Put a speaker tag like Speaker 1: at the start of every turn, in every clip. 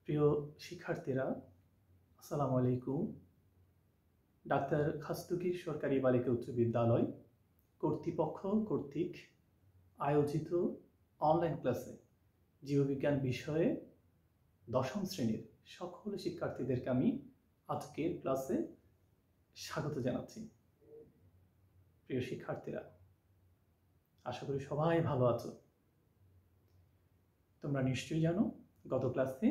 Speaker 1: প্রিয় শিক্ষার্থীরা, আসসালামু আলাইকুম। ডাক্তার খাস্তগীর সরকারি বালিকা উচ্চ বিদ্যালয় কর্তৃপক্ষ কর্তৃক আয়োজিত অনলাইন ক্লাসে জীববিজ্ঞান বিষয়ে দশম শ্রেণীর সকল শিক্ষার্থীদেরকে আমি আজকের ক্লাসে স্বাগত জানাচ্ছি। প্রিয় শিক্ষার্থীরা, আশা করি সবাই ভালো আছো। তোমরা নিশ্চয়ই জানো, গত ক্লাসে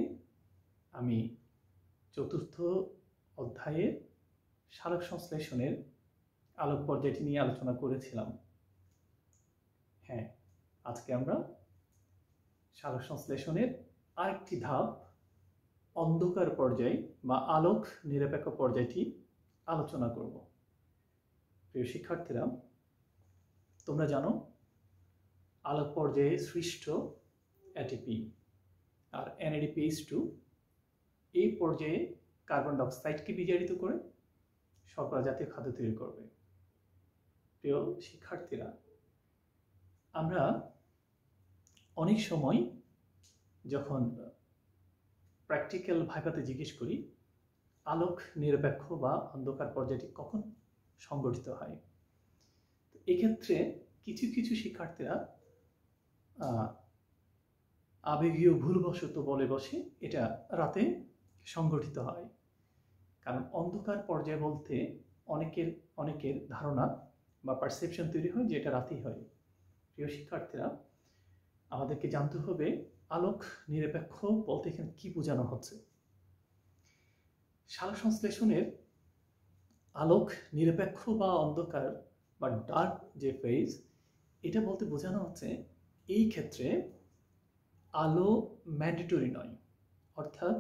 Speaker 1: আমি চতুর্থ অধ্যায়ের সালোক সংশ্লেষণের আলোক পর্যায়টি নিয়ে আলোচনা করেছিলাম। হ্যাঁ, আজকে আমরা সালোক সংশ্লেষণের আরেকটি ধাপ অন্ধকার পর্যায় বা আলোক নিরপেক্ষ পর্যায়টি আলোচনা করব। প্রিয় শিক্ষার্থীরা, তোমরা জানো আলোক পর্যায়ে সৃষ্ট এটিপি আর NADPH2 এই পর্যায়ে কার্বন ডাইঅক্সাইডকে বিজারিত করে শর্করা জাতীয় খাদ্য তৈরি করবে। প্রিয় শিক্ষার্থীরা, আমরা অনেক সময় যখন প্র্যাকটিক্যাল ভাইভাতে জিজ্ঞেস করি আলোক নিরপেক্ষ বা অন্ধকার পর্যায়টি কখন সংগঠিত হয়, এক্ষেত্রে কিছু কিছু শিক্ষার্থীরা আবেগীয় ভুলবশত বলে বসে এটা রাতে সংগঠিত হয়। কারণ অন্ধকার পর্যায় বলতে অনেকের ধারণা বা পারসেপশন তৈরি হয় যে এটা রাতেই হয়। প্রিয় শিক্ষার্থীরা, আমাদেরকে জানতে হবে আলোক নিরপেক্ষ বলতে এখানে কি বোঝানো হচ্ছে। সালোক সংশ্লেষণের আলোক নিরপেক্ষ বা অন্ধকার বা ডার্ক যে ফেজ, এটা বলতে বোঝানো হচ্ছে এই ক্ষেত্রে আলো ম্যান্ডেটরি নয়, অর্থাৎ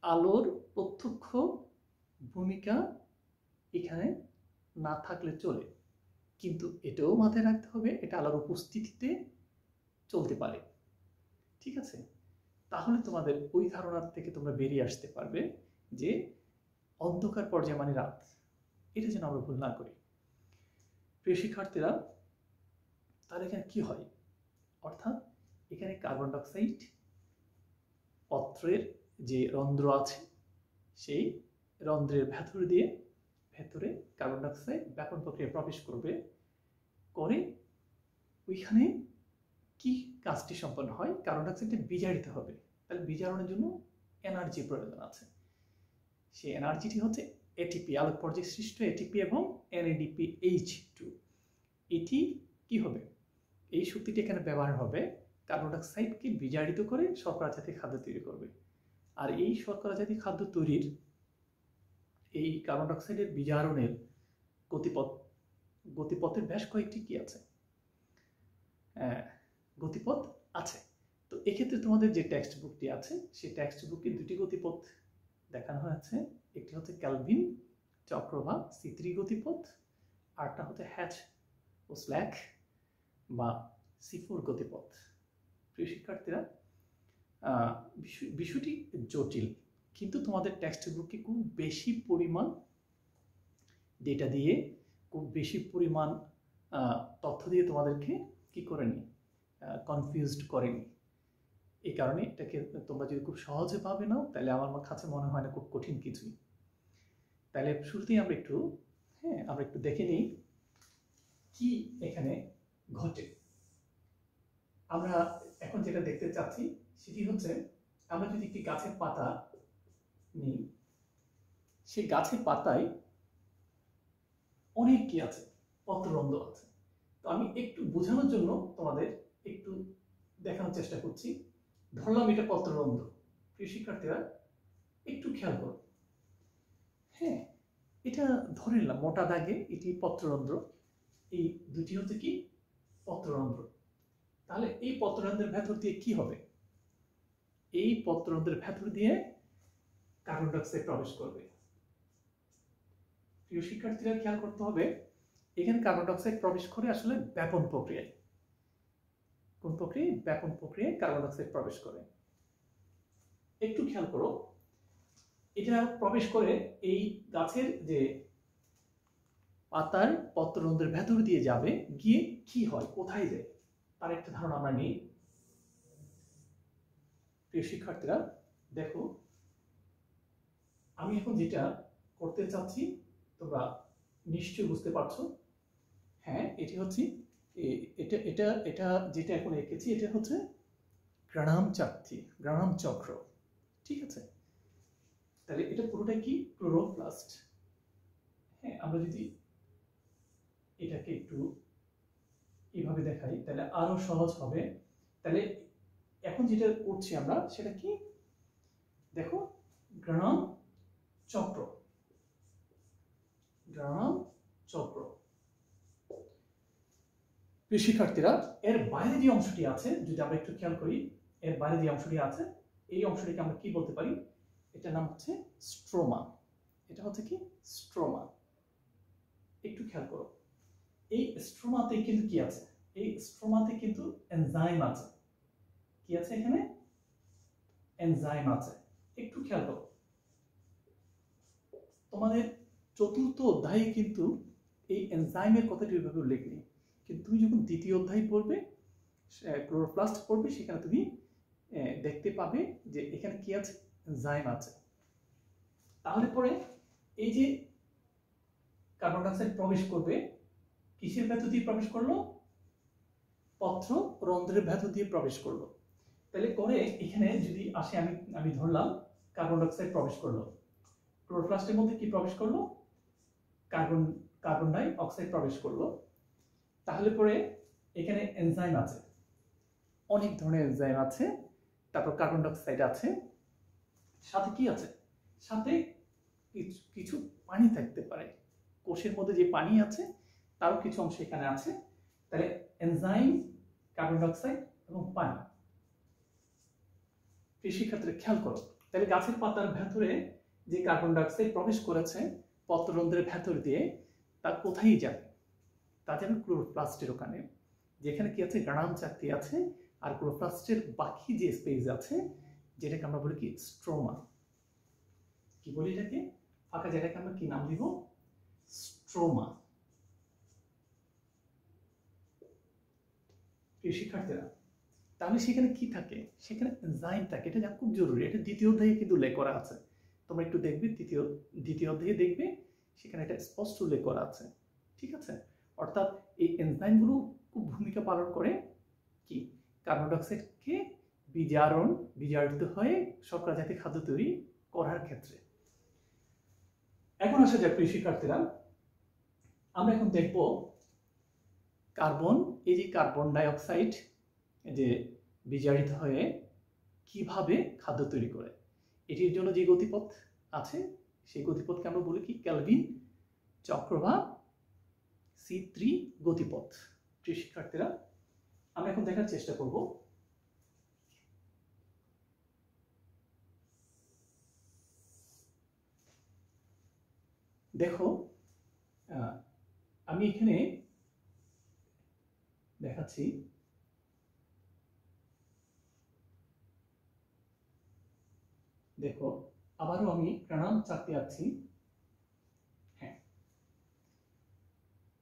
Speaker 1: আলোর প্রত্যক্ষ ভূমিকা এখানে না থাকলে চলে, কিন্তু এটাও মাথায় রাখতে হবে এটা আলোর উপস্থিতিতে চলতে পারে। ঠিক আছে? তাহলে তোমাদের ওই ধারণার থেকে তোমরা বেরিয়ে আসতে পারবে যে অন্ধকার পর্যায়ে মানে রাত, এটা যেন আমরা ভুল না করি। প্রিয় শিক্ষার্থীরা, তাহলে এখানে কি হয়? অর্থাৎ এখানে কার্বন ডাইঅক্সাইড পত্রের যে রন্ধ্র আছে সেই রন্ধ্রের ভেতরে কার্বন ডাইঅক্সাইড ব্যাপন প্রক্রিয়ায় প্রবেশ করবে, করে ওইখানে কি কাজটি সম্পন্ন হয়? কার্বন ডাইঅক্সাইডটা বিজারিত হবে। তাহলে বিজারণের জন্য এনার্জি প্রয়োজন আছে। সেই এনার্জিটি হচ্ছে এটিপি, আলোক পর্যায়ে সৃষ্ট এটিপি এবং NADPH2। এটি কি হবে? এই শক্তিটি এখানে ব্যবহার হবে কার্বন ডাইঅক্সাইডকে বিজারিত করে শর্করা জাতীয় খাদ্য তৈরি করবে। আর এই শর্করা জাতীয় খাদ্য তৈরির এই কার্বন ডাইঅক্সাইডের বিজারণের গতিপথের বেশ কয়েকটি কি আছে, গতিপথ আছে। তো এক্ষেত্রে তোমাদের যে টেক্সট বুকটি আছে সেই টেক্সট বুকে দুটি গতিপথ দেখানো হয়েছে। একটি হচ্ছে ক্যালভিন চক্র বা C3 গতিপথ, আরটা হচ্ছে হ্যাচ ও স্ল্যাক বা C4 গতিপথ। প্রিয় শিক্ষার্থীরা, বিষয়টি জটিল, কিন্তু তোমাদের টেক্সট বুকে খুব বেশি পরিমাণ ডেটা দিয়ে, খুব বেশি পরিমাণ তথ্য দিয়ে তোমাদেরকে কি করেনি, কনফিউজড করেনি। এই কারণে এটাকে তোমরা যদি খুব সহজে পাবে নাও, তাহলে আমার কাছে মনে হয় না খুব কঠিন কিছুই। তাহলে শুরুতেই আমরা একটু দেখে নিই কি এখানে ঘটে। আমরা এখন যেটা দেখতে চাচ্ছি সেটি হচ্ছে, আমরা যদি একটি গাছের পাতা নিই, সেই গাছের পাতায় অনেক কি আছে, পত্ররন্ধ্র আছে। তো আমি একটু বোঝানোর জন্য তোমাদের একটু দেখানোর চেষ্টা করছি। ধরলাম এটা পত্ররন্ধ্র। প্রিয় শিক্ষার্থীরা, একটু খেয়াল করো। হ্যাঁ, এটা ধরে নিলাম মোটা দাগে এটি পত্ররন্ধ্র। এই দুটি হচ্ছে কি পত্ররন্ধ্র। তাহলে এই পত্ররন্ধ্রের ভেতর দিয়ে কি হবে? এই পত্ররন্ধ্রের ভেতর দিয়ে কার্বন ডাইঅক্সাইড প্রবেশ করবে। প্রিয় শিক্ষার্থীরা, খেয়াল করতে হবে এখানে কার্বন ডাইঅক্সাইড প্রবেশ করে আসলে ব্যাপন প্রক্রিয়ায়। কোন প্রক্রিয়ায়? ব্যাপন প্রক্রিয়ায় কার্বন ডাইঅক্সাইড প্রবেশ করে। একটু খেয়াল করো, এটা প্রবেশ করে এই গাছের যে পাতার পত্ররন্ধ্রের ভেতর দিয়ে যাবে, গিয়ে কি হয়, কোথায় যায় তার একটা ধারণা আমরা নিই। প্রিয় প্রিয় শিক্ষার্থীরা দেখো, আমি এখন যেটা করতে চাচ্ছি তোমরা নিশ্চয়ই বুঝতে পারছো। হ্যাঁ, এটি হচ্ছে এটা এটা এটা যেটা এখন এঁকেছি এটা হচ্ছে গ্রানাম চাকতি, গ্রানাম চক্র। ঠিক আছে, তাহলে এটা পুরোটাই কি ক্লোরোপ্লাস্ট। হ্যাঁ, আমরা যদি এটাকে একটু এইভাবে দেখাই তাহলে আরো সহজ হবে। তাহলে এখন যেটা করছি আমরা সেটা কি, দেখো গ্রানাম চক্র, গ্রানাম চক্র। প্রিয় শিক্ষার্থীরা, এর বাইরে যে অংশটি আছে যদি আমরা একটু খেয়াল করি, এর বাইরে যে অংশটি আছে এই অংশটিকে আমরা কি বলতে পারি, এটার নাম হচ্ছে স্ট্রোমা। এটা হচ্ছে কি স্ট্রোমা। একটু খেয়াল করো, এই স্ট্রোমাতে কিন্তু কি আছে, এই স্ট্রোমাতে কিন্তু এনজাইম আছে। কি আছে এখানে, এনজাইম আছে। একটু খেয়াল করো, তোমাদের চতুর্থ অধ্যায়ে কিন্তু এই এনজাইমের কথাটি ওইভাবে উল্লেখ নেই, কিন্তু তুমি যখন দ্বিতীয় অধ্যায় পড়বে, ক্লোরোপ্লাস্ট পড়বে, সেখানে তুমি দেখতে পাবে যে এখানে কি আছে, এনজাইম আছে। তাহলে পরে এই যে কার্বন ডাইঅক্সাইড প্রবেশ করবে, কিসের ভেতর দিয়ে প্রবেশ করলো, পত্র রন্ধ্রের ভেতর দিয়ে প্রবেশ করলো। তাহলে করে এখানে যদি আসে, আমি ধরলাম কার্বন ডাইঅক্সাইড প্রবেশ করলো, ক্লোরোপ্লাস্টের মধ্যে কি প্রবেশ করলো, কার্বন ডাই অক্সাইড প্রবেশ করলো। তাহলে পরে এখানে এনজাইম আছে, অনেক ধরনের এনজাইম আছে, তারপর কার্বন ডাইঅক্সাইড আছে, সাথে কি আছে, সাথে কিছু পানি থাকতে পারে, কোষের মধ্যে যে পানি আছে তারও কিছু অংশ এখানে আছে। তাহলে এনজাইম, কার্বন ডাইঅক্সাইড এবং পানি। কৃষিক্ষেত্রে খেয়াল করো, তাহলে গাছের পাতার ভেতরে যে কার্বন ডাইঅক্সাইড প্রবেশ করেছে পত্ররন্ধ্রের ভেতর দিয়ে, তা কোথায় যাবে, তা যাবে ক্লোরোপ্লাস্টের ওখানে, যেখানে কি আছে, গ্রানাম চাকতি আছে। আর ক্লোরোপ্লাস্টের বাকি যে স্পেস আছে যেটাকে আমরা বলি কি স্ট্রোমা। কি বলি এটাকে, ফাঁকা জায়গাকে আমরা কি নাম দিব, স্ট্রোমা। শিক্ষার্থীরা, তাহলে সেখানে কি থাকে, সেখানে এনজাইম থাকে, এটা খুব জরুরি। এটা দ্বিতীয় অধ্যায়ে কিন্তু উল্লেখ করা আছে, তোমরা একটু দেখবে দ্বিতীয় অধ্যায়ে দেখবে সেখানে এটা স্পষ্ট উল্লেখ করা আছে। ঠিক আছে, অর্থাৎ এই এনজাইমগুলো খুব ভূমিকা পালন করে কি, কার্বন ডাইঅক্সাইডকে বিজারিত হয়ে শর্করা জাতীয় খাদ্য তৈরি করার ক্ষেত্রে। এখন আসা যাক প্রিয় শিক্ষার্থীরা, আমরা এখন দেখব কার্বন, এই যে কার্বন ডাইঅক্সাইড যে বিজারিত হয়ে কিভাবে খাদ্য তৈরি করে। এটির জন্য যে গতিপথ আছে সেই গতিপথকে আমরা বলি কি, ক্যালভিন চক্র বা C3 গতিপথ। প্রিয় শিক্ষার্থীরা, আমরা এখন দেখার চেষ্টা করব দেখো, আমি এখানে দেখাচ্ছি, দেখো আবারও আমি গ্রানাম চাকতি আঁকছি। হ্যাঁ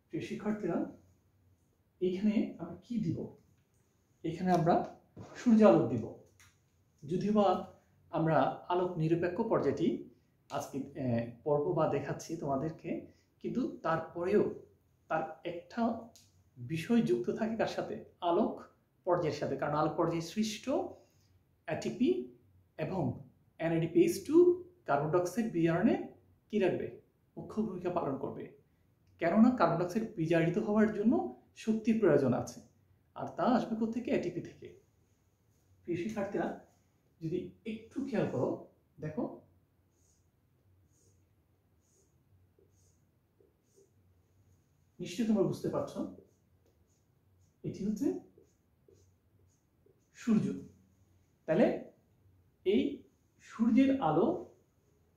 Speaker 1: প্রিয় শিক্ষার্থীরা, এখানে আমরা কি দিব, এখানে আমরা সূর্য আলোক দিব। যদিও বা আমরা আলোক নিরপেক্ষ পর্যায়টি আজকে পর্ব বা দেখাচ্ছি তোমাদেরকে, কিন্তু তারপরেও তার একটা বিষয় যুক্ত থাকে কার সাথে, আলোক পর্যায়ের সাথে। কারণ আলোক পর্যায়ে সৃষ্ট অ্যাটিপি এবং NADPH2 কার্বন ডাইঅক্সাইড বিজারণে কি রাখবে, মুখ্য ভূমিকা পালন করবে। কেননা কার্বন ডাইঅক্সাইড বিজারিত হওয়ার জন্য শক্তির প্রয়োজন আছে, আর তা আসবে কোত্থেকে, অ্যাটিপি থেকে। প্রিয় শিক্ষার্থীরা, যদি একটু খেয়াল করো, দেখো নিশ্চয়ই তোমরা বুঝতে পারছো, এটি হচ্ছে সূর্য। তাহলে এই সূর্যের আলো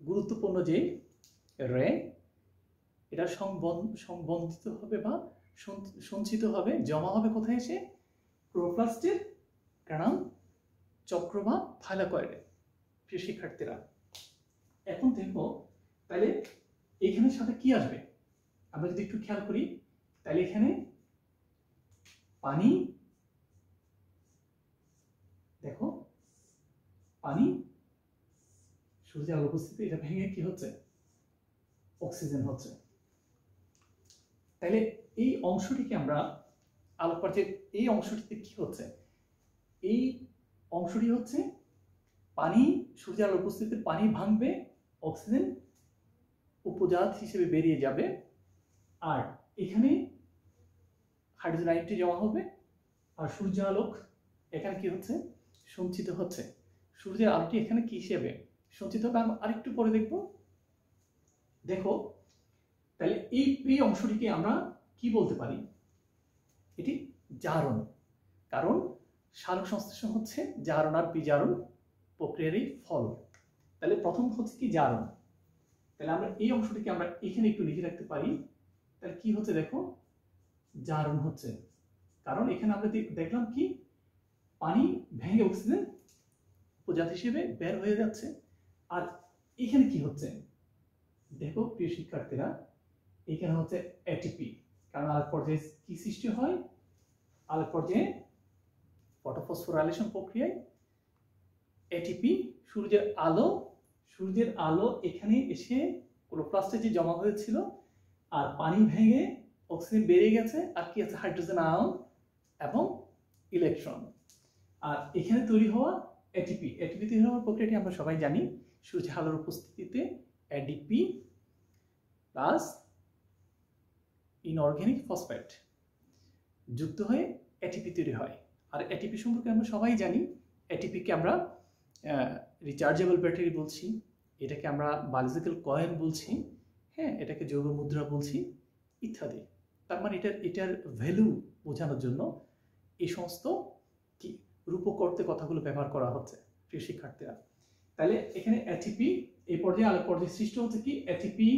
Speaker 1: গুরুত্বপূর্ণ যে রে, এটা সংবন্ধিত হবে বা সঞ্চিত হবে, জমা হবে কোথায় এসে, ক্লোরোপ্লাস্টের গ্রানাম চক্র বা থাইলাকয়েডে। প্রিয় শিক্ষার্থীরা, এখন দেখবো তাহলে এইখানের সাথে কি আসবে, আমরা যদি একটু খেয়াল করি, তাহলে এখানে পানি, দেখো পানি সূর্যের আলোর উপস্থিতি এটা ভেঙে কি হচ্ছে, অক্সিজেন হচ্ছে। তাহলে এই অংশটিকে আমরা আলোক পর্যায়ে, এই অংশটিতে কি হচ্ছে, এই অংশটি হচ্ছে পানি, সূর্যের আলোর উপস্থিতিতে পানি ভাঙবে, অক্সিজেন উপজাত হিসেবে বেরিয়ে যাবে, আর এখানে হাইড্রোজেন আয়নটি জমা হবে, আর সূর্য আলোক এখানে কি হচ্ছে, সঞ্চিত হচ্ছে। সূর্যের আলোটি এখানে কি হিসেবে সঞ্চিত হবে আমরা আরেকটু পরে দেখব। দেখো তাহলে এই অংশটিকে আমরা কি বলতে পারি, এটি জারণ, কারণ সালোক সংশ্লেষণ হচ্ছে জারণ আর বিজারণ প্রক্রিয়ারই ফল। তাহলে প্রথম হচ্ছে কি, জারণ। তাহলে আমরা এই অংশটিকে আমরা এখানে একটু লিখে রাখতে পারি। তাহলে কি হচ্ছে দেখো, জারণ হচ্ছে, কারণ এখানে আমরা দেখলাম কি, পানি ভেঙে অক্সিজেন উপজাত হিসেবে বের হয়ে যাচ্ছে। আর এখানে কি হচ্ছে দেখো প্রিয় শিক্ষার্থীরা, এখানে হচ্ছে এটিপি, কারণ আলোক পর্যায়ে কি সৃষ্টি হয়, আলোক পর্যায়ে ফটোফসফোরাইলেশন প্রক্রিয়ায় এটিপি, সূর্যের আলো এখানে এসে ক্লোরোপ্লাস্টে যে জমা হয়েছিল, আর পানি ভেঙে অক্সিজেন বেরিয়ে গেছে, আর কি আছে, হাইড্রোজেন আয়ন এবং ইলেকট্রন। আর এখানে তৈরি হওয়া এটিপি তৈরি হওয়ার প্রক্রিয়াটি আমরা সবাই জানি, সূর্যের আলোর উপস্থিতিতে এডিপি প্লাস ইনঅর্গানিক ফসফেট যুক্ত হয়ে এটিপি তৈরি হয়। আর এটিপি সম্পর্কে আমরা সবাই জানি, এটিপিকে আমরা রিচার্জেবল ব্যাটারি বলছি, এটাকে আমরা বায়োলজিক্যাল কয়েন বলছি, হ্যাঁ, এটাকে জৈব মুদ্রা বলছি ইত্যাদি। তার মানে এটার ভ্যালু বোঝানোর জন্য এই সমস্ত কি রূপক অর্থে কথাগুলো ব্যবহার করা হচ্ছে প্রিয় শিক্ষার্থীরা। তাহলে এখানে এটিপি, এই পর্যায়ে আলোক পর্যায়ে সৃষ্টি হচ্ছে কি, এটিপি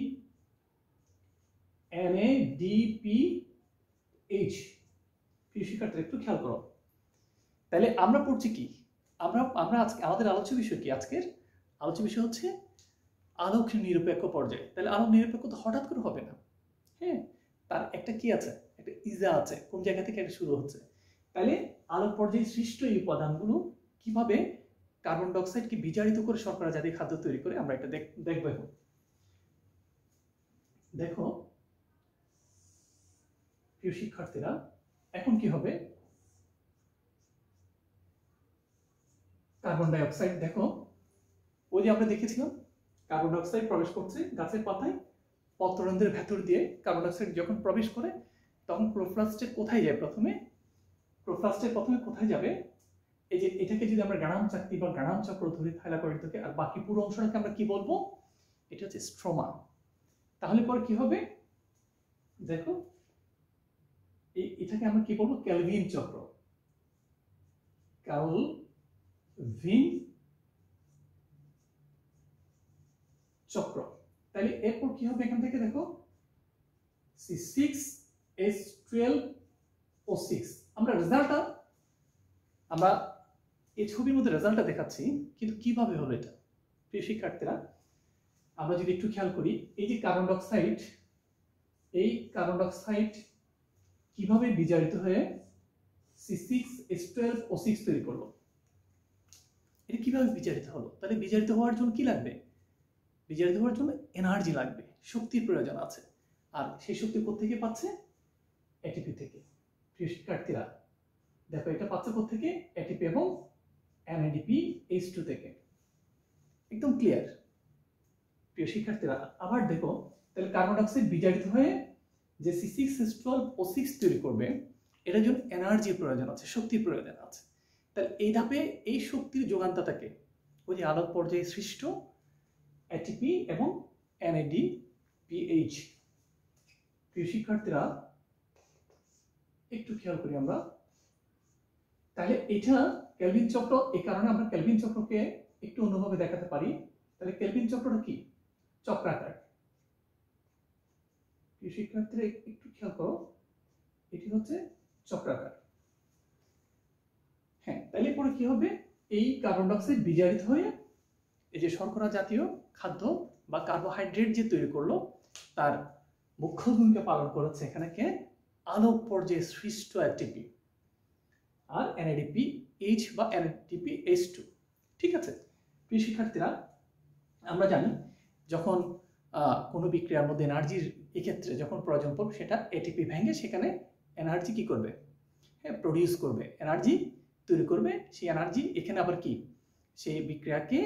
Speaker 1: NADPH। প্রিয় শিক্ষার্থীরা একটু খেয়াল করো। তাহলে আমরা পড়ছি কি, আমরা আজকে আমাদের আলোচ্য বিষয় কি, আজকের আলোচ্য বিষয় হচ্ছে আলোক নিরপেক্ষ পর্যায়ে। তাহলে আলোক নিরপেক্ষ তো হঠাৎ করে হবে না, হ্যাঁ, তার একটা কি আছে, একটা ইজা আছে, কোন জায়গা থেকে এটা শুরু হচ্ছে। তাহলে আলোক পর্যায়ে সৃষ্ট এই উপাদানগুলো কিভাবে কার্বন ডাই অক্সাইডকে বিজারিত করে শর্করা জাতীয় খাদ্য তৈরি করে, আমরা এটা দেখবো এখন। দেখো প্রিয় শিক্ষার্থীরা, এখন কি হবে, কার্বন ডাই অক্সাইড, দেখো ওই যে আমরা দেখেছিলাম কার্বন ডাই অক্সাইড প্রবেশ করছে গাছের পাতায়, পত্ররন্ধ্রের ভেতর দিয়ে কার্বন ডাই অক্সাইড যখন প্রবেশ করে তখন ক্লোরোপ্লাস্টে কোথায় যায়, ক্লোরোপ্লাস্টের প্রথমে কোথায় যাবে, এই যে এটাকে যদি আমরা গ্রানাম চাকতি বা গ্রানাম চক্র ধরি থাইলাকয়েড, আর বাকি পুরো অংশটাকে আমরা কি বলবো, এটা হচ্ছে স্ট্রোমা। তাহলে পরে কি হবে দেখো, এটাকে আমরা কি বলবো, ক্যালভিন চক্র, ক্যালভিন চক্র। তাহলে এরপর কি হবে, এখান থেকে দেখো C6H12O6, আমরা এই ছবির মধ্যে রেজাল্টটা দেখাচ্ছি, কিন্তু কিভাবে হলো এটা প্রিয় শিক্ষার্থীরা, আমরা যদি একটু খেয়াল করি, এই যে কার্বন ডাই অক্সাইড, এই কার্বন ডাই অক্সাইড কিভাবে বিজারিত হয়ে C6H12O6 তৈরি করলো, এটা কিভাবে বিজারিত হলো। তাহলে বিজারিত হওয়ার জন্য কি লাগবে, বিজারিত হওয়ার জন্য এনার্জি লাগবে, শক্তির প্রয়োজন আছে। আর সেই শক্তি কোত্থেকে পাচ্ছে, এটিপি থেকে। প্রিয় শিক্ষার্থীরা দেখো, এটা পাচ্ছে কোত্থেকে, এটিপি এবং NADPH2 থেকে, একদম ক্লিয়ার প্রিয় শিক্ষার্থীরা। আবার দেখো, তাহলে কার্বন ডাই অক্সাইড বিজারিত হয়ে যে C6H12O6 তৈরি করবে, এটার জন্য এনার্জির প্রয়োজন আছে, শক্তির প্রয়োজন আছে। তাহলে এই ধাপে এই শক্তির যোগানদাতাকে ওই যে আলোক পর্যায়ে সৃষ্ট এটিপি এবং NADPH। প্রিয় শিক্ষার্থীরা একটু খেয়াল করি আমরা, তাহলে এটা ক্যালভিন চক্র, এই কারণে আমরা ক্যালভিন চক্রকে একটু অন্যভাবে দেখাতে পারি। তাহলে ক্যালভিন চক্রটা কি, চক্রাকার। প্রিয় শিক্ষার্থীরা একটু খেয়াল করো, এটি হচ্ছে চক্রাকার, হ্যাঁ। তাহলে পরে কি হবে, এই কার্বন ডাই অক্সাইড বিজারিত হয়ে এই যে শর্করা জাতীয় খাদ্য বা কার্বোহাইড্রেট যে তৈরি করলো, তার মুখ্য ভূমিকা পালন করেছে এখানে কে, আলোক পর্যায়ে সৃষ্ট এটিপি আর NADPH বা NADPH2, ঠিক আছে। প্রিয় শিক্ষার্থীরা, আমরা জানি যখন কোনো বিক্রিয়ার মধ্যে এনার্জির এক্ষেত্রে যখন প্রয়োজন পড়বে সেটা এটিপি ভেঙে সেখানে এনার্জি কি করবে, হ্যাঁ প্রডিউস করবে, এনার্জি তৈরি করবে। সেই এনার্জি এখানে আবার কি সেই বিক্রিয়াকে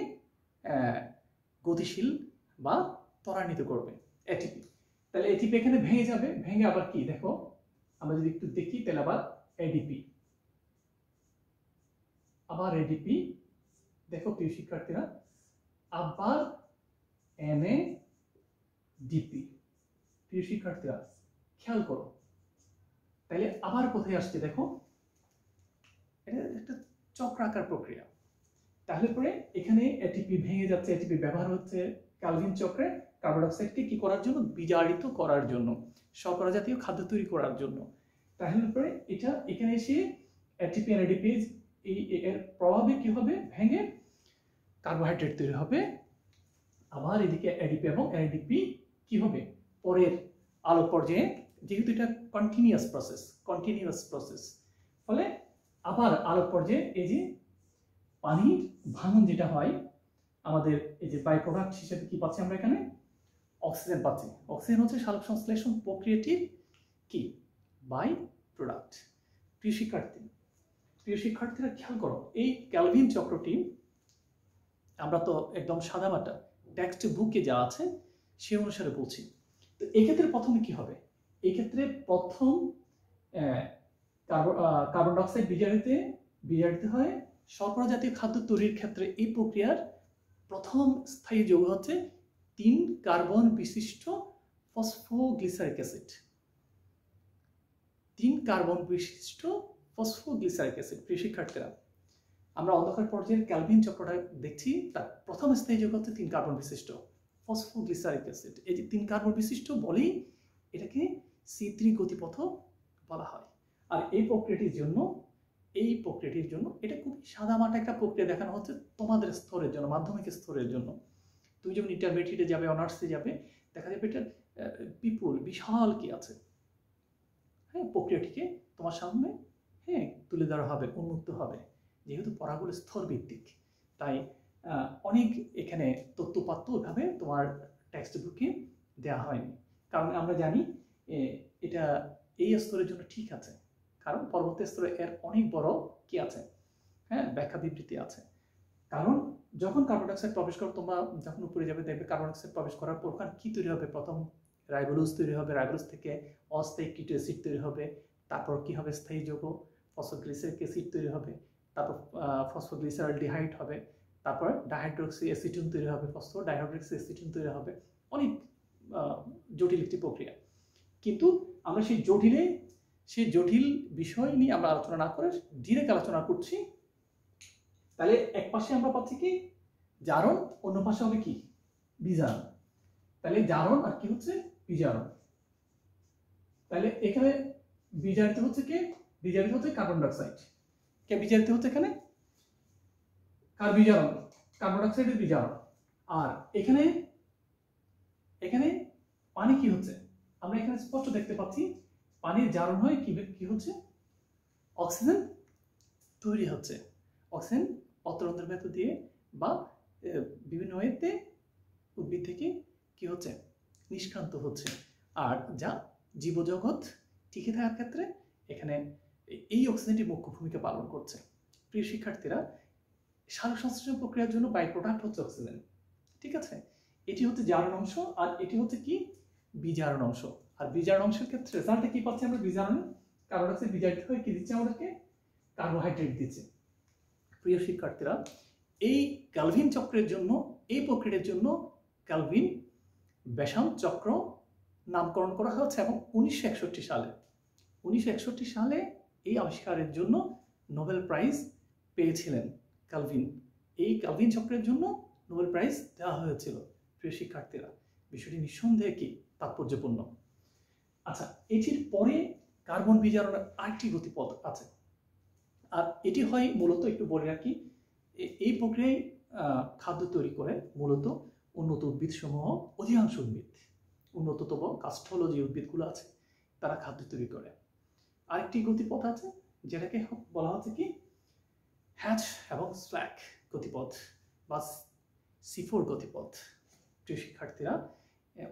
Speaker 1: গতিশীল বা ত্বরান্বিত করবে এটিপি। তাহলে এটিপি এখানে ভেঙে যাবে, ভেঙে আবার কি দেখো আমরা যদি একটু দেখি তাহলে আবার এডিপি, আবার এডিপি, দেখো প্রিয় শিক্ষার্থীরা আবার NADP। প্রিয় শিক্ষার্থীরা খেয়াল করো, তাহলে আবার কোথায় আসছে দেখো, এটা একটা চক্রাকার প্রক্রিয়া। তাহলে পরে এখানে এটিপি ভেঙে যাচ্ছে, এটিপি ব্যবহার হচ্ছে ক্যালভিন চক্রে কার্বন ডাইঅক্সাইডকে কি করার জন্য, বিজারিত করার জন্য, শর্করা জাতীয় খাদ্য তৈরি করার জন্য। তাহলে পরে এটা এখানে এসে এটিপি আর এডিপি এর প্রভাবে কি হবে, ভেঙে কার্বোহাইড্রেট তৈরি হবে। আবার এদিকে এডিপি এবং এনএডিপি কি হবে পরের আলোক পর্যায়ে, যেহেতু এটা কন্টিনিউয়াস প্রসেস, ফলে আবার আলোক পর্যায়ে এই যে পানির ভাঙন যেটা হয় আমাদের এই যে বাই প্রোডাক্ট হিসেবে কি পাচ্ছি আমরা এখানে, অক্সিজেন পাচ্ছি। অক্সিজেন হচ্ছে সালোক সংশ্লেষণ প্রক্রিয়াটির কি বাই প্রোডাক্ট। প্রিয় শিক্ষার্থীরা খেয়াল করো, এই ক্যালভিন চক্রটি আমরা তো একদম সাদামাটা টেক্সট বুকে যা আছে সে অনুসারে বলছি। তো এক্ষেত্রে প্রথমে কি হবে, এক্ষেত্রে প্রথম কার্বন ডাইঅক্সাইড বিজারিত হয় শর্করা জাতীয় খাদ্য তৈরির ক্ষেত্রে। এই প্রক্রিয়ার প্রথম স্থায়ী যৌগ হচ্ছে 3 কার্বন বিশিষ্ট ফসফোগ্লিসারিক অ্যাসিড। 3 কার্বন বিশিষ্ট ফসফোগ্লিসারিক অ্যাসিড। প্রিয় শিক্ষার্থীরা, আমরা অন্ধকার পর্যায়ের ক্যালভিন চক্রটা দেখছি, তার প্রথম স্থায়ী যৌগ হচ্ছে 3 কার্বন বিশিষ্ট ফসফোগ্লিসারিক অ্যাসিড। এই যে 3 কার্বন বিশিষ্ট বলেই এটাকে C3 গতিপথ বলা হয়। আর এই প্রক্রিয়াটির জন্য এটা খুব সাদামাটা একটা প্রক্রিয়া দেখানো হচ্ছে তোমাদের স্তরের জন্য, মাধ্যমিক স্তরের জন্য। তুমি যখন ইন্টারমিডিয়েটে যাবে, অনার্সে যাবে, দেখা যাবে এটা বিশাল কি আছে, হ্যাঁ প্রক্রিয়াটিকে তোমার সামনে তুলে ধরা হবে, উন্মুক্ত হবে। যেহেতু পড়াগুলো স্তর ভিত্তিক, তাই অনেক এখানে তথ্যপাত্য ওইভাবে তোমার টেক্সট বুকে দেওয়া হয়নি। কারণ আমরা জানি এটা এই স্তরের জন্য ঠিক আছে, কারণ পরবর্তী স্তরে এর অনেক বড় কি আছে, ব্যাখ্যা বিবৃতি আছে। কারণ যখন কার্বন ডাইঅক্সাইড প্রবেশ করো, তোমরা যখন উপরে যাবে দেখবে কার্বন ডাইঅক্সাইড প্রবেশ করার পর ওখানে কি তৈরি হবে, প্রথম রাইবোলোজ তৈরি হবে, রাইবোলোজ থেকে অস্থায়ী কিটো অ্যাসিড তৈরি হবে, তারপর কি হবে স্থায়ী যৌগ ফসফোগ্লিসারিক অ্যাসিড তৈরি হবে, তারপর ফসফোগ্লিসারলডিহাইড হবে, তারপর ডাইহাইড্রক্সি অ্যাসিটোন তৈরি হবে, ফসফোডাইহাইড্রক্সি অ্যাসিটোন তৈরি হবে। অনেক জটিল একটি প্রক্রিয়া, কিন্তু আমরা সেই জটিল বিষয় নিয়ে আমরা আলোচনা না করে ডিরেক্ট আলোচনা করছি। তাহলে এক পাশে আমরা পাচ্ছি কি জারণ, অন্য পাশে হবে কি বিজারণ। তাহলে জারণ আর কি হচ্ছে বিজারণ। তাহলে এখানে বিজারিত হচ্ছে কার্বন ডাইঅক্সাইড, কে বিজারিত হচ্ছে এখানে বিজারণ, কার্বন ডাইঅক্সাইডের বিজারণ। আর এখানে পানি কি হচ্ছে, আমরা এখানে স্পষ্ট দেখতে পাচ্ছি পানির জারণ হয় কি হচ্ছে, অক্সিজেন তৈরি হচ্ছে। অক্সিজেন পত্ররন্ধ্রের ভেতর দিয়ে বা বিভিন্ন ওয়েতে উদ্ভিদ থেকে কি হচ্ছে নিষ্ক্রান্ত হচ্ছে। আর যা জীবজগৎ টিকে থাকার ক্ষেত্রে এখানে এই অক্সিজেনটি মুখ্য ভূমিকা পালন করছে। প্রিয় শিক্ষার্থীরা, সালোক সংশ্লেষণ প্রক্রিয়ার জন্য বাই প্রোডাক্ট হচ্ছে অক্সিজেন, ঠিক আছে। এটি হচ্ছে জারণ অংশ, আর এটি হচ্ছে কি বিজারণ অংশ। আর বিজারণ অংশের ক্ষেত্রে রেজাল্টে কি পাচ্ছি আমরা, বিজারণে কার্বন ডাইঅক্সাইড বিজারিত হয়ে কি দিচ্ছে আমাদেরকে, কার্বোহাইড্রেট দিচ্ছে। প্রিয় শিক্ষার্থীরা, এই ক্যালভিন চক্রের জন্য, এই প্রক্রিয়ার জন্য ক্যালভিন বেসান্ত চক্র নামকরণ করা হয়েছে এবং 1961 সালে এই আবিষ্কারের জন্য নোবেল প্রাইজ পেয়েছিলেন ক্যালভিন। এই ক্যালভিন চক্রের জন্য নোবেল প্রাইজ দেওয়া হয়েছিল। প্রিয় শিক্ষার্থীরা, বিষয়টি নিঃসন্দেহে কি তাৎপর্যপূর্ণ। আচ্ছা, এটির পরে কার্বন বিজারণের আরেকটি গতিপথ আছে, আর এটি হয় মূলত, একটু বলে রাখি, এই প্রক্রিয়ায় খাদ্য তৈরি করে মূলত উন্নত উদ্ভিদ সমূহ, অধিকাংশ উদ্ভিদ, উন্নততম কাষ্ঠল যে উদ্ভিদগুলো আছে তারা খাদ্য তৈরি করে। আরেকটি গতিপথ আছে যেটাকে বলা হচ্ছে কি হ্যাচ এবং স্ল্যাক গতিপথ বা C4 গতিপথ। প্রিয় শিক্ষার্থীরা,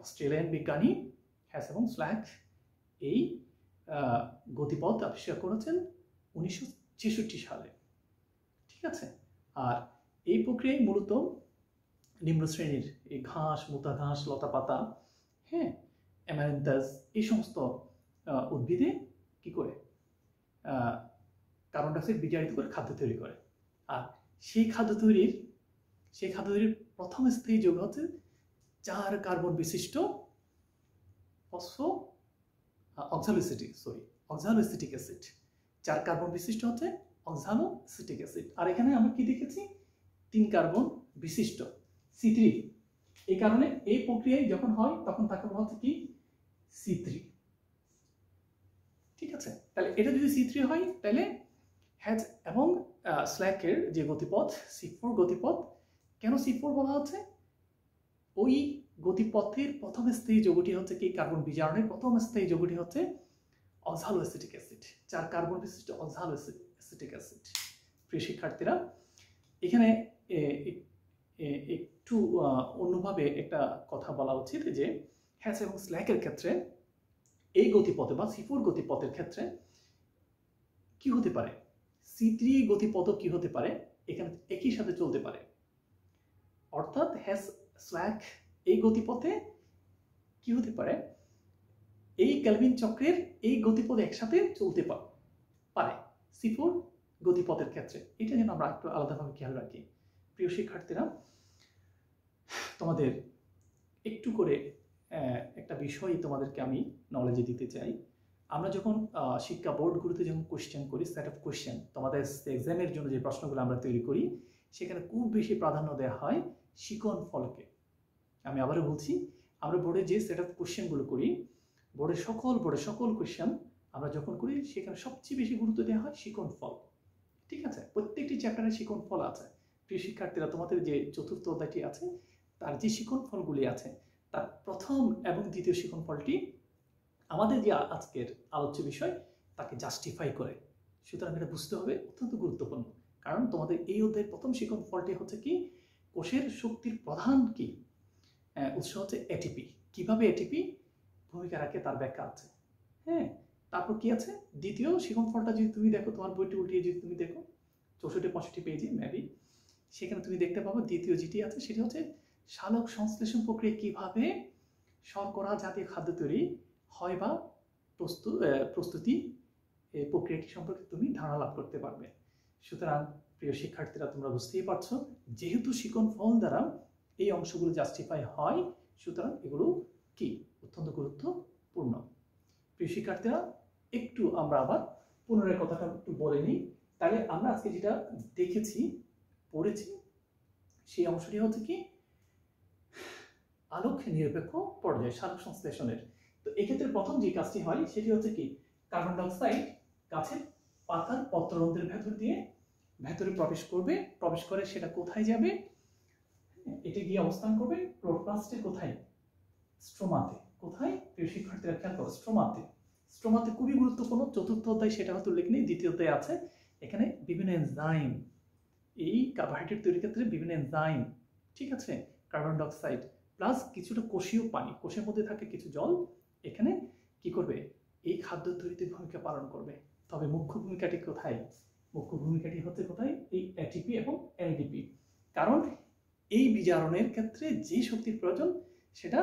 Speaker 1: অস্ট্রেলিয়ান বিজ্ঞানী হ্যাস এবং স্ল্যাক এই গতিপথ আবিষ্কার করেছেন 1966 সালে। ঠিক আছে, আর এই প্রক্রিয়ায় মূলত নিম্ন শ্রেণীর এই ঘাস, মোটা ঘাস, লতা পাতা, হ্যাঁ, অ্যামারেন্থাস, এই সমস্ত উদ্ভিদে কি করে কার্বন ডাইঅক্সাইড বিজারিত করে খাদ্য তৈরি করে। আর সেই খাদ্য তৈরির প্রথম স্থায়ী যৌগ হচ্ছে 4 কার্বন বিশিষ্ট অক্সালোএসিটিক অ্যাসিড। 4 কার্বন বিশিষ্ট হচ্ছে অক্সালোএসিটিক অ্যাসিড। আর এখানে আমরা কি দেখেছি? 3 কার্বন বিশিষ্ট C3। এই কারণে এই প্রক্রিয়ায় যখন হয় তখন তাকে বলা হচ্ছে কি C3। ঠিক আছে, তাহলে এটা যদি C3 হয় তাহলে হ্যাজ এবং স্ল্যাকের যে গতিপথ C4 গতিপথ, কেন C4 বলা হচ্ছে? ওই গতিপথের প্রথম স্থায়ী যৌগটি হচ্ছে কি কার্বন বিজারণের প্রথম স্থায়ী যৌগটি হচ্ছে অক্সালোএসিটিক অ্যাসিড, 4 কার্বন বিশিষ্ট অক্সালোএসিটিক অ্যাসিড। প্রিয় শিক্ষার্থীরা, এখানে একটু অন্যভাবে একটা কথা বলা উচিত যে হ্যাস এবং স্ল্যাকের ক্ষেত্রে এই গতিপথে বা C4 গতিপথের ক্ষেত্রে কি হতে পারে? C3 গতিপথও কি হতে পারে? এখানে একই সাথে চলতে পারে। অর্থাৎ হ্যাস স্ল্যাক এই গতিপথে কি হতে পারে? এই ক্যালভিন চক্রের এই গতিপথ একসাথে চলতে পারে C4 গতিপথের ক্ষেত্রে। এটা যেন আমরা একটু আলাদাভাবে খেয়াল রাখি। প্রিয় শিক্ষার্থীরা, তোমাদের একটু করে একটা বিষয় তোমাদেরকে আমি নলেজে দিতে চাই। আমরা যখন শিক্ষা বোর্ডগুলোতে যখন কোশ্চেন করি, সেট অফ কোশ্চেন, তোমাদের এক্সামের জন্য যে প্রশ্নগুলো আমরা তৈরি করি, সেখানে খুব বেশি প্রাধান্য দেওয়া হয় শিকন ফলকে। আমি আবারও বলছি, আমরা বোর্ডে যে সেট অফ কোশ্চেনগুলো করি, বোর্ডের সকল কোশ্চেন আমরা যখন করি, সেখানে সবচেয়ে বেশি গুরুত্ব দেওয়া হয় শিকন ফল। ঠিক আছে, প্রত্যেকটি চ্যাপ্টারে শিকন ফল আছে। প্রিয় শিক্ষার্থীরা, তোমাদের যে চতুর্থ অধ্যায়টি আছে তার যে শিকন ফলগুলি আছে, তার প্রথম এবং দ্বিতীয় শিকন ফলটি আমাদের যে আজকের আলোচ্য বিষয় তাকে জাস্টিফাই করে। সুতরাং এটা বুঝতে হবে, অত্যন্ত গুরুত্বপূর্ণ। কারণ তোমাদের এই অধ্যায়ের প্রথম শিকন ফলটি হচ্ছে কি কোষের শক্তির প্রধান কি উৎস হচ্ছে এটিপি। কিভাবে এটিপি ভূমিকা রাখে তার ব্যাখ্যা আছে। হ্যাঁ, তারপর কি আছে? দ্বিতীয় শিকন ফলটা যদি তুমি দেখো, তোমার বইটি উল্টিয়ে যদি তুমি দেখো 64-65 পেজে মেবি, সেখানে তুমি দেখতে পাবো দ্বিতীয় যেটি আছে সেটি হচ্ছে সালোক সংশ্লেষণ প্রক্রিয়া কিভাবে শর্করা জাতীয় খাদ্য তৈরি হয় বা প্রস্তুতি প্রক্রিয়াটি সম্পর্কে তুমি ধারণা লাভ করতে পারবে। সুতরাং প্রিয় শিক্ষার্থীরা, তোমরা বুঝতেই পারছো, যেহেতু শিকন ফল দ্বারা এই অংশগুলো জাস্টিফাই হয়, সুতরাং এগুলো কি অত্যন্ত গুরুত্বপূর্ণ। প্রিয় শিক্ষার্থীরা, একটু আমরা আবার পুনরায় কথাটা একটু বলে নিই। তাহলে আমরা আজকে যেটা দেখেছি, পড়েছি, সেই অংশটি হচ্ছে কি আলোক নিরপেক্ষ পর্যায়ে সালোক সংশ্লেষণের। তো এক্ষেত্রে প্রথম যে কাজটি হয় সেটি হচ্ছে কি কার্বন ডাইঅক্সাইড গাছের পাতার পত্ররন্ধ্রের ভেতরে প্রবেশ করে সেটা কোথায় যাবে? এটা গিয়ে অবস্থান করবে ক্লোরোপ্লাস্টের কোথায়? স্ট্রোমাতে। কোথায়? প্রিয় শিক্ষার্থীরা খেয়াল করো, স্ট্রোমাতে খুবই গুরুত্বপূর্ণ। চতুর্থ অধ্যায় সেটা হয়তো উল্লেখ নেই, দ্বিতীয় অধ্যায় আছে। এখানে বিভিন্ন এনজাইম, এই কার্বোহাইড্রেট তৈরির ক্ষেত্রে বিভিন্ন এনজাইম, ঠিক আছে, কার্বন ডাইঅক্সাইড প্লাস কিছুটা কোষীয় পানি, কোষের মধ্যে থাকে কিছু জল, এখানে কি করবে? এই খাদ্য তৈরিতে ভূমিকা পালন করবে। তবে মুখ্য ভূমিকাটি কোথায়? মুখ্য ভূমিকাটি হচ্ছে কোথায়? এই এটিপি এবং এনএডিপি। কারণ এই বিজারণের ক্ষেত্রে যে শক্তির প্রয়োজন সেটা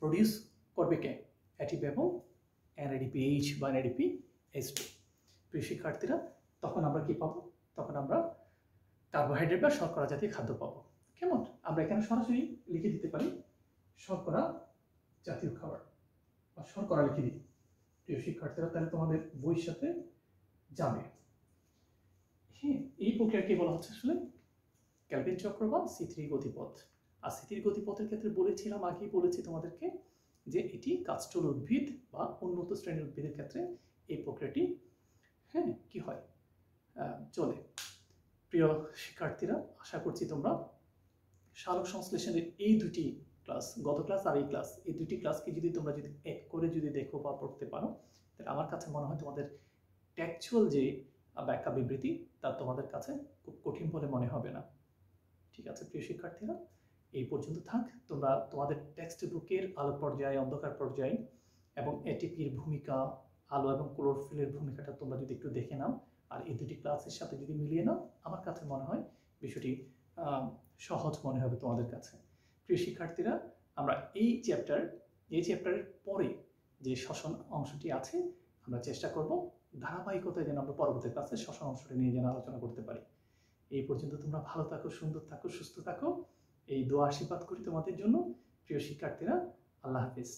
Speaker 1: প্রডিউস করবে কে? এটিপি এবং এনএডিপিএইচ বা এনএডিপিএইচ2। প্রিয় শিক্ষার্থীরা, তখন আমরা কি পাবো? তখন আমরা কার্বোহাইড্রেট বা শর্করা জাতীয় খাদ্য পাবো। কেমন? আমরা এখানে সরাসরি লিখে দিতে পারি শর্করা জাতীয় খাবার বা শর্করা লিখে দিই। প্রিয় শিক্ষার্থীরা, তাহলে তোমাদের বইয়ের সাথে যাবে। হ্যাঁ, এই প্রক্রিয়াকে বলা হচ্ছে আসলে ক্যালভিন চক্র বা C3 গতিপথ। আর C3 গতিপথের ক্ষেত্রে বলেছিলাম, আগেই বলেছি তোমাদেরকে, যে এটি কাস্টল উদ্ভিদ বা উন্নত শ্রেণীর উদ্ভিদের ক্ষেত্রে এই প্রক্রিয়াটি কি হয়, চলে। প্রিয় শিক্ষার্থীরা, আশা করছি তোমরা সালোক সংশ্লেষণের এই দুটি ক্লাস, গত ক্লাস আর এই ক্লাস, এই দুটি ক্লাসকে যদি তোমরা এক করে দেখো বা পড়তে পারো, তাহলে আমার কাছে মনে হয় তোমাদের টেক্সচুয়াল যে ব্যাখ্যা বিবৃতি তা তোমাদের কাছে খুব কঠিন বলে মনে হবে না। ঠিক আছে প্রিয় শিক্ষার্থীরা, এই পর্যন্ত থাক। তোমরা তোমাদের টেক্সট বুকের আলো পর্যায়, অন্ধকার পর্যায় এবং এটিপির ভূমিকা, আলো এবং ক্লোরোফিলের ভূমিকাটা তোমরা যদি একটু দেখে নাও আর এই দুটি ক্লাসের সাথে যদি মিলিয়ে নাও, আমার কাছে মনে হয় বিষয়টি সহজ মনে হবে তোমাদের কাছে। প্রিয় শিক্ষার্থীরা, আমরা এই চ্যাপ্টারের পরে যে শ্বসন অংশটি আছে আমরা চেষ্টা করব ধারাবাহিকতায় যেন আমরা পরবর্তী ক্লাসে শ্বসন অংশটি নিয়ে যেন আলোচনা করতে পারি। এই পর্যন্ত তোমরা ভালো থাকো, সুন্দর থাকো, সুস্থ থাকো, এই দোয়া আশীর্বাদ করি তোমাদের জন্য। প্রিয় শিক্ষার্থীরা, আল্লাহ হাফিজ।